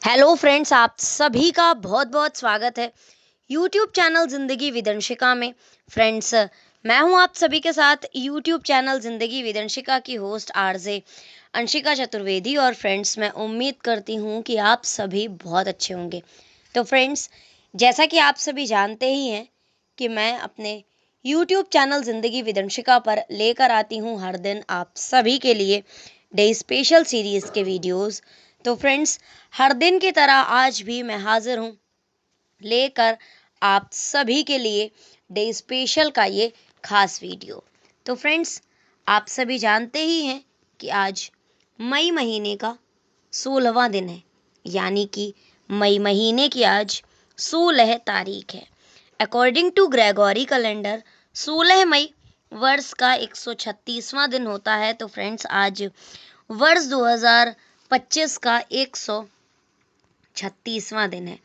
Hello friends, आप सभी का बहुत बहुत स्वागत है यूट्यूब चैनल ज़िंदगी विदंशिका में। फ्रेंड्स, मैं हूं आप सभी के साथ यूट्यूब चैनल ज़िंदगी विदंशिका की होस्ट आरजे अंशिका चतुर्वेदी। और फ्रेंड्स, मैं उम्मीद करती हूं कि आप सभी बहुत अच्छे होंगे। तो फ्रेंड्स, जैसा कि आप सभी जानते ही हैं कि मैं अपने यूट्यूब चैनल ज़िंदगी विदंशिका पर लेकर आती हूं हर दिन आप सभी के लिए डे स्पेशल सीरीज़ के वीडियोज़। तो फ्रेंड्स, हर दिन की तरह आज भी मैं हाजिर हूँ लेकर आप सभी के लिए डे स्पेशल का ये खास वीडियो। तो फ्रेंड्स, आप सभी जानते ही हैं कि आज मई महीने का 16वां दिन है, यानी कि मई महीने की आज 16 तारीख है। अकॉर्डिंग टू ग्रेगोरी कैलेंडर 16 मई वर्ष का 136वां दिन होता है। तो फ्रेंड्स, आज वर्ष 2025 का 136वां दिन है।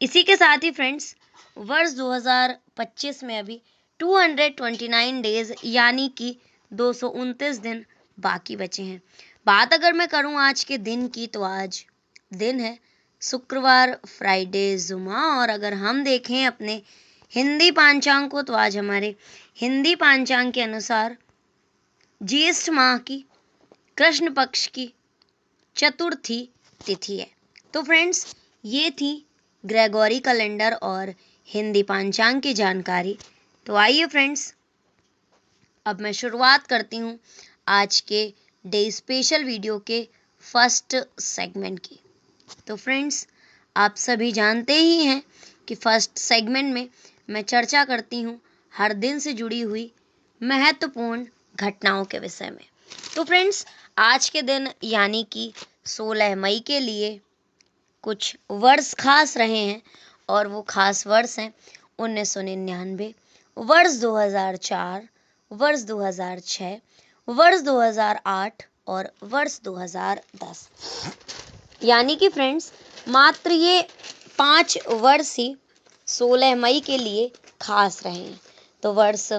इसी के साथ ही फ्रेंड्स, वर्ष 2025 में अभी 229 डेज यानी कि 229 दिन बाकी बचे हैं। बात अगर मैं करूं आज के दिन की, तो आज दिन है शुक्रवार, फ्राइडे, जुमा। और अगर हम देखें अपने हिंदी पांचांग को, तो आज हमारे हिंदी पांचांग के अनुसार ज्येष्ठ माह की कृष्ण पक्ष की चतुर्थी तिथि है। तो फ्रेंड्स, ये थी ग्रेगोरी कैलेंडर और हिंदी पांचांग की जानकारी। तो आइए फ्रेंड्स, अब मैं शुरुआत करती हूँ आज के डे स्पेशल वीडियो के फर्स्ट सेगमेंट की। तो फ्रेंड्स, आप सभी जानते ही हैं कि फर्स्ट सेगमेंट में मैं चर्चा करती हूँ हर दिन से जुड़ी हुई महत्वपूर्ण घटनाओं के विषय में। तो फ्रेंड्स, आज के दिन यानी कि 16 मई के लिए कुछ वर्ष खास रहे हैं, और वो खास वर्ष हैं 1999, वर्ष 2004, वर्ष 2006, वर्ष 2008 और वर्ष 2010। यानी कि फ्रेंड्स, मात्र ये 5 वर्ष ही 16 मई के लिए खास रहे हैं। तो वर्ष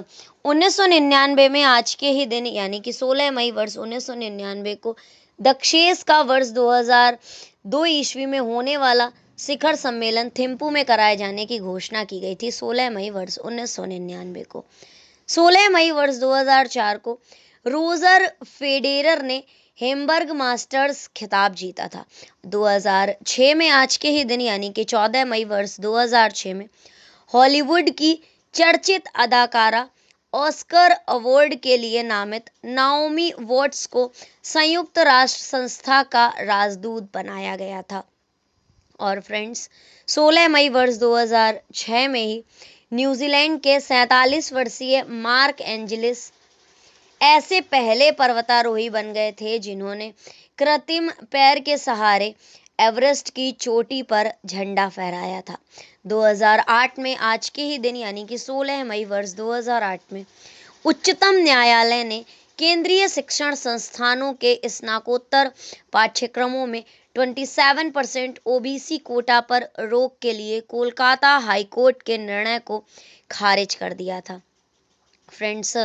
1999 में आज के ही दिन यानी कि 16 मई वर्ष 1999 को दक्षेस का वर्ष 2002 ईस्वी में होने वाला शिखर सम्मेलन थिम्पू में कराए जाने की घोषणा की गई थी। 16 मई वर्ष 1999 को 16 मई वर्ष 2004 को रोजर फेडेरर ने हेमबर्ग मास्टर्स खिताब जीता था। 2006 में आज के ही दिन यानी कि 14 मई वर्ष 2006 में हॉलीवुड की चर्चित अदाकारा ऑस्कर अवार्ड के लिए नामित नाओमी वॉट्स को संयुक्त राष्ट्र संस्था का राजदूत बनाया गया था। और फ्रेंड्स, 16 मई वर्ष 2006 में ही न्यूजीलैंड के 47 वर्षीय मार्क एंजेलिस ऐसे पहले पर्वतारोही बन गए थे जिन्होंने कृत्रिम पैर के सहारे एवरेस्ट की चोटी पर झंडा फहराया था। 2008 में आज के ही दिन यानी कि 16 मई वर्ष 2008 में उच्चतम न्यायालय ने केंद्रीय शिक्षण संस्थानों के स्नातकोत्तर पाठ्यक्रमों में 27% ओबीसी कोटा पर रोक के लिए कोलकाता हाईकोर्ट के निर्णय को खारिज कर दिया था। फ्रेंड्स,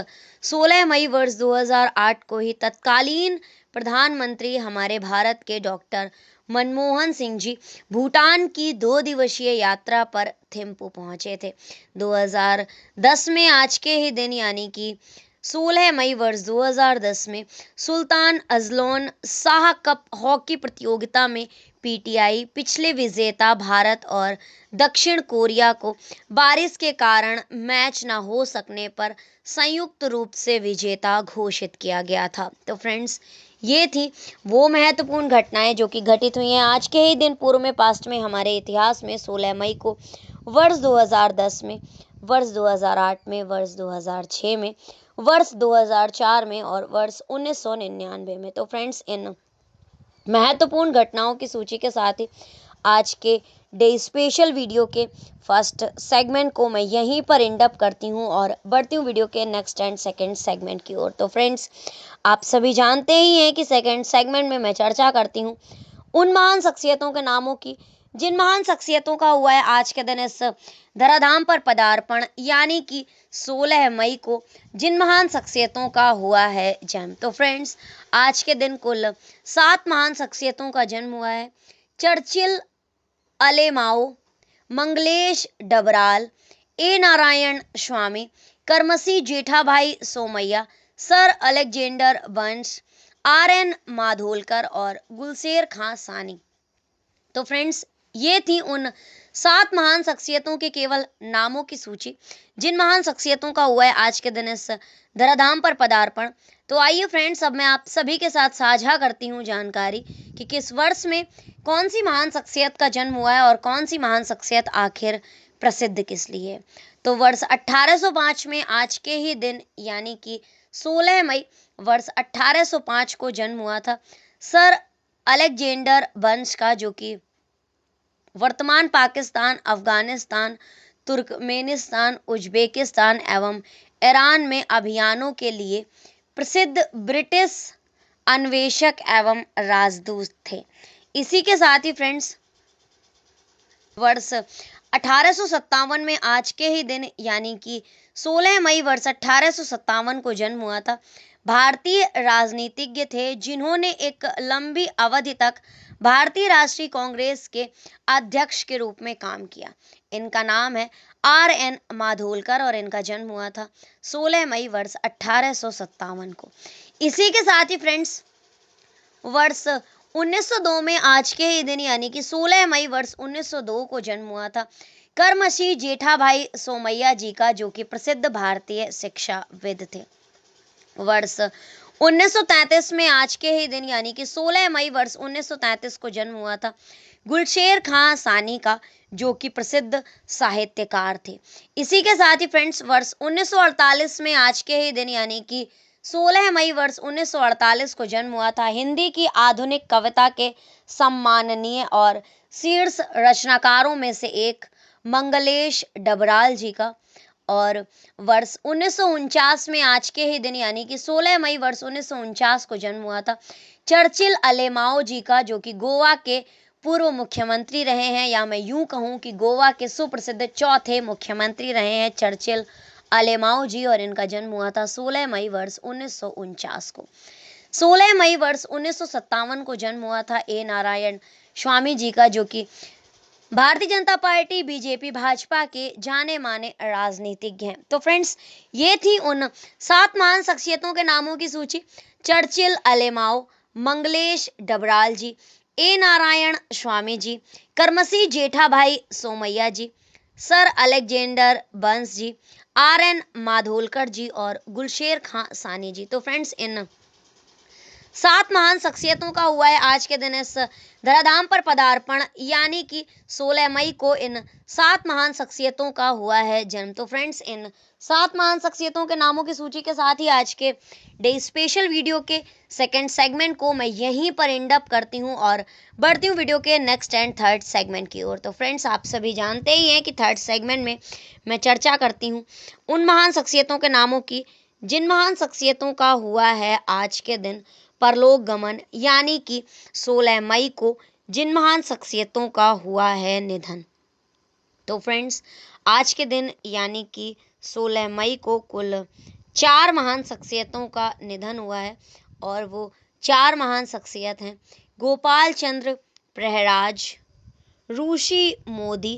16 मई वर्ष 2008 को ही तत्कालीन प्रधानमंत्री हमारे भारत के डॉक्टर मनमोहन सिंह जी भूटान की 2 दिवसीय यात्रा पर थिम्पू पहुंचे थे। 2010 में आज के ही दिन यानी कि 16 मई वर्ष 2010 में Sultan Azlan Shah cup hockey प्रतियोगिता में पीटीआई पिछले विजेता भारत और दक्षिण कोरिया को बारिश के कारण मैच न हो सकने पर संयुक्त रूप से विजेता घोषित किया गया था। तो फ्रेंड्स, ये थी वो महत्वपूर्ण घटनाएं जो कि घटित हुई हैं आज के ही दिन पूर्व में, पास्ट में, हमारे इतिहास में। 16 मई को वर्ष 2010 में, वर्ष 2008 में, वर्ष 2006 में, वर्ष 2004 में और वर्ष 1999 में। तो फ्रेंड्स, इन महत्वपूर्ण घटनाओं की सूची के साथ ही आज के डे स्पेशल वीडियो के फर्स्ट सेगमेंट को मैं यहीं पर एंड अप करती हूँ और बढ़ती हूँ वीडियो के नेक्स्ट एंड सेकंड सेगमेंट की ओर। तो फ्रेंड्स, आप सभी जानते ही हैं कि सेकंड सेगमेंट में मैं चर्चा करती हूँ उन महान शख्सियतों के नामों की जिन महान शख्सियतों का हुआ है आज के दिन इस धराधाम पर पदार्पण, यानी कि 16 मई को जिन महान शख्सियतों का हुआ है जन्म। तो फ्रेंड्स, आज के दिन कुल 7 महान शख्सियतों का जन्म हुआ है। Churchill Alemao, Manglesh Dabral, A Narayan Swamy, Karamsi Jethabhai Somaiya, sir Alexander Burnes, R N Madholkar और गुलशेर खां सानी। तो फ्रेंड्स, ये थी उन 7 महान शख्सियतों के केवल नामों की सूची, जिन महान शख्सियतों का हुआ है आज के दिन इस धराधाम पर पदार्पण। तो आइए फ्रेंड्स, अब मैं आप सभी के साथ साझा करती हूँ जानकारी कि किस वर्ष में कौन सी महान शख्सियत का जन्म हुआ है और कौन सी महान शख्सियत आखिर प्रसिद्ध किस लिए है। तो वर्ष 1805 में आज के ही दिन यानी कि 16 मई वर्ष 1805 को जन्म हुआ था सर अलेक्जेंडर बंस का, जो कि वर्तमान पाकिस्तान, अफगानिस्तान, तुर्कमेनिस्तान, उज्बेकिस्तान एवं ईरान में अभियानों के लिए प्रसिद्ध ब्रिटिश अन्वेषक एवं राजदूत थे। इसी के साथ ही फ्रेंड्स, वर्ष 1857 में आज के ही दिन यानी कि 16 मई वर्ष 1857 को जन्म हुआ था भारतीय राजनीतिज्ञ थे, जिन्होंने एक लंबी अवधि तक भारतीय राष्ट्रीय कांग्रेस के अध्यक्ष के रूप में काम किया। इनका नाम है आर एन माधोलकर और इनका जन्म हुआ था 16 मई वर्ष 1857 को। इसी के साथ ही फ्रेंड्स, वर्ष 1902 में आज के ही दिन यानी कि 16 मई वर्ष 1902 को जन्म हुआ था करमसी जेठाभाई सोमैया जी का, जो कि प्रसिद्ध भारतीय शिक्षाविद थे। वर्ष 1933 में आज के ही दिन यानी कि 16 मई वर्ष 1933 को जन्म हुआ था गुलशेर खां सानी का, जो कि प्रसिद्ध साहित्यकार थे। इसी के साथ ही फ्रेंड्स, वर्ष 1948 में आज के ही दिन यानी कि 16 मई वर्ष 1948 को जन्म हुआ था हिंदी की आधुनिक कविता के सम्माननीय और शीर्ष रचनाकारों में से एक मंगलेश डबराल जी का। और वर्ष 1949 में आज के ही दिन यानी कि 16 मई वर्ष 1949 को जन्म हुआ था चर्चिल अलेमाओ जी का, जो कि गोवा के पूर्व मुख्यमंत्री रहे हैं, या मैं यूं कहूं कि गोवा के सुप्रसिद्ध चौथे मुख्यमंत्री रहे हैं चर्चिल अलेमाओ जी, और इनका जन्म हुआ था 16 मई वर्ष 1949 को। 16 मई वर्ष 1957 को जन्म हुआ था ए नारायण स्वामी जी का, जो कि भारतीय जनता पार्टी बीजेपी भाजपा के जाने माने राजनीतिज्ञ हैं। तो फ्रेंड्स, ये थी उन 7 महान शख्सियतों के नामों की सूची। Churchill Alemao, Manglesh Dabral ji, A Narayan Swamy ji, Karamsi Jethabhai Somaiya ji, sir Alexander Burnes ji, R N Madholkar ji और गुलशेर खां सानी जी। तो फ्रेंड्स, इन 7 महान शख्सियतों का हुआ है आज के दिन इस धराधाम पर पदार्पण, यानी कि 16 मई को इन 7 महान शख्सियतों का हुआ है जन्म। तो फ्रेंड्स, इन 7 महान शख्सियतों के नामों की सूची के साथ ही आज के डे स्पेशल वीडियो के सेकंड सेगमेंट को मैं यहीं पर एंड अप करती हूं और बढ़ती हूं वीडियो के नेक्स्ट एंड थर्ड सेगमेंट की ओर। तो फ्रेंड्स, आप सभी जानते ही हैं कि थर्ड सेगमेंट में मैं चर्चा करती हूं उन महान शख्सियतों के नामों की जिन महान शख्सियतों का हुआ है आज के दिन परलोक गमन, यानी कि 16 मई को जिन महान शख्सियतों का हुआ है निधन। तो फ्रेंड्स, आज के दिन यानी कि 16 मई को कुल 4 महान शख्सियतों का निधन हुआ है, और वो 4 महान शख्सियत हैं गोपाल चंद्र प्रहराज, ऋषि मोदी,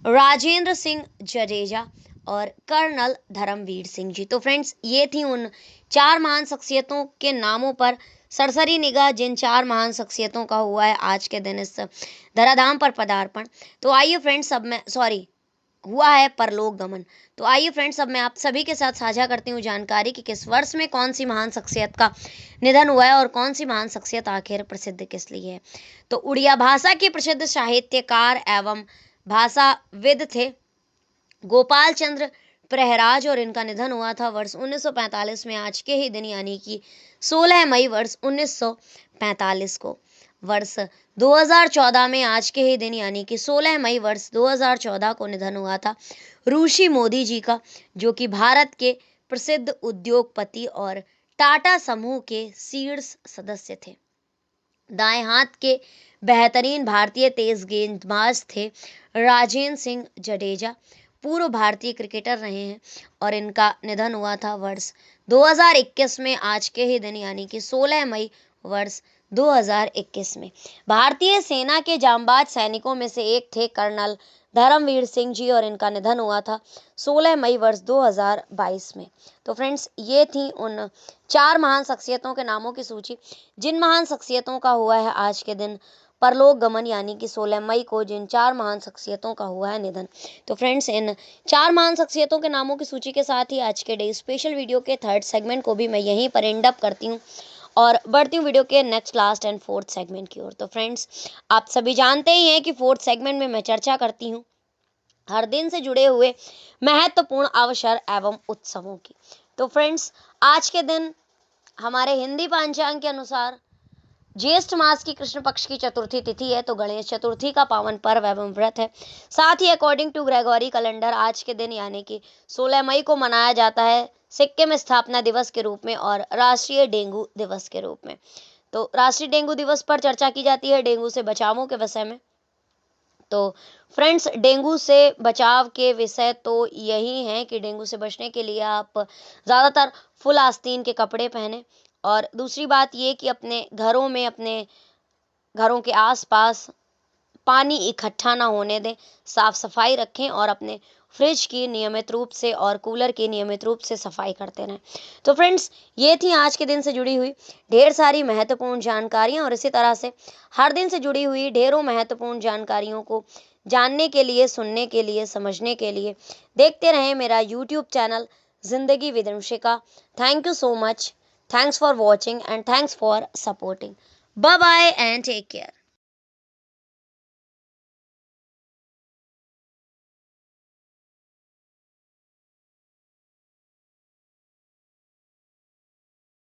राजेंद्र सिंह जडेजा और कर्नल धर्मवीर सिंह जी। तो फ्रेंड्स, ये थी उन 4 महान शख्सियतों के नामों पर सरसरी निगाह जिन 4 महान शख्सियतों का हुआ है आज के दिन इस धराधाम पर पदार्पण। तो आइए फ्रेंड्स, अब मैं हुआ है परलोक गमन। तो आइए फ्रेंड्स, अब मैं आप सभी के साथ साझा करती हूँ जानकारी कि किस वर्ष में कौन सी महान शख्सियत का निधन हुआ है और कौन सी महान शख्सियत आखिर प्रसिद्ध किस लिए है। तो उड़िया भाषा के प्रसिद्ध साहित्यकार एवं भाषाविद थे गोपाल चंद्र प्रहराज, और इनका निधन हुआ था वर्ष 1945 में आज के ही दिन यानी कि 16 मई वर्ष 1945 को। वर्ष 2014 में आज के ही दिन यानी कि 16 मई वर्ष 2014 को निधन हुआ था ऋषि मोदी जी का, जो कि भारत के प्रसिद्ध उद्योगपति और टाटा समूह के शीर्ष सदस्य थे। दाएं हाथ के बेहतरीन भारतीय तेज गेंदबाज थे राजेंद्र सिंह जडेजा, पूर्व भारतीय क्रिकेटर रहे हैं, और इनका निधन हुआ था वर्ष 2021 में आज के ही दिन यानी कि 16 मई वर्ष 2021 में। भारतीय सेना के जांबाज सैनिकों में से एक थे कर्नल धर्मवीर सिंह जी और इनका निधन हुआ था 16 मई वर्ष 2022 में। तो फ्रेंड्स, ये थी उन 4 महान शख्सियतों के नामों की सूची जिन महान शख्सियतों का हुआ है आज के दिन परलोक गमन, यानी कि 16 मई को जिन 4 महान शख्सियतों का हुआ है निधन। तो फ्रेंड्स, इन 4 महान शख्सियतों के नामों की सूची के साथ ही आज के डे स्पेशल वीडियो के थर्ड सेगमेंट को भी मैं यहीं पर एंड अप करती हूँ और बढ़ती हूँ वीडियो के next, last and fourth segment की ओर। तो फ्रेंड्स, आप सभी जानते ही हैं कि फोर्थ सेगमेंट में मैं चर्चा करती हूँ हर दिन से जुड़े हुए महत्वपूर्ण अवसर एवं उत्सवों की। तो फ्रेंड्स, आज के दिन हमारे हिंदी पंचांग के अनुसार ज्येष्ठ मास की कृष्ण पक्ष की चतुर्थी तिथि है, तो गणेश चतुर्थी का पावन पर्व एवं व्रत है। साथ ही अकॉर्डिंग टू ग्रेगोरी कैलेंडर आज के दिन यानी कि 16 मई को मनाया जाता है सिक्किम स्थापना दिवस के रूप में और राष्ट्रीय डेंगू दिवस के रूप में। तो राष्ट्रीय डेंगू दिवस पर चर्चा की जाती है डेंगू से बचावों के विषय में। तो फ्रेंड्स, डेंगू से बचाव के विषय तो यही हैं कि डेंगू से बचने के लिए आप ज़्यादातर फुल आस्तीन के कपड़े पहने और दूसरी बात ये कि अपने घरों में, अपने घरों के आसपास पानी इकट्ठा ना होने दें, साफ सफाई रखें और अपने फ्रिज की नियमित रूप से और कूलर की नियमित रूप से सफाई करते रहें। तो फ्रेंड्स, ये थी आज के दिन से जुड़ी हुई ढेर सारी महत्वपूर्ण जानकारियां और इसी तरह से हर दिन से जुड़ी हुई ढेरों महत्वपूर्ण जानकारियों को जानने के लिए, सुनने के लिए, समझने के लिए देखते रहें मेरा YouTube channel Zindagi with Ruchika. Thank you so much, thanks for watching and thanks for supporting. Bye bye and take care.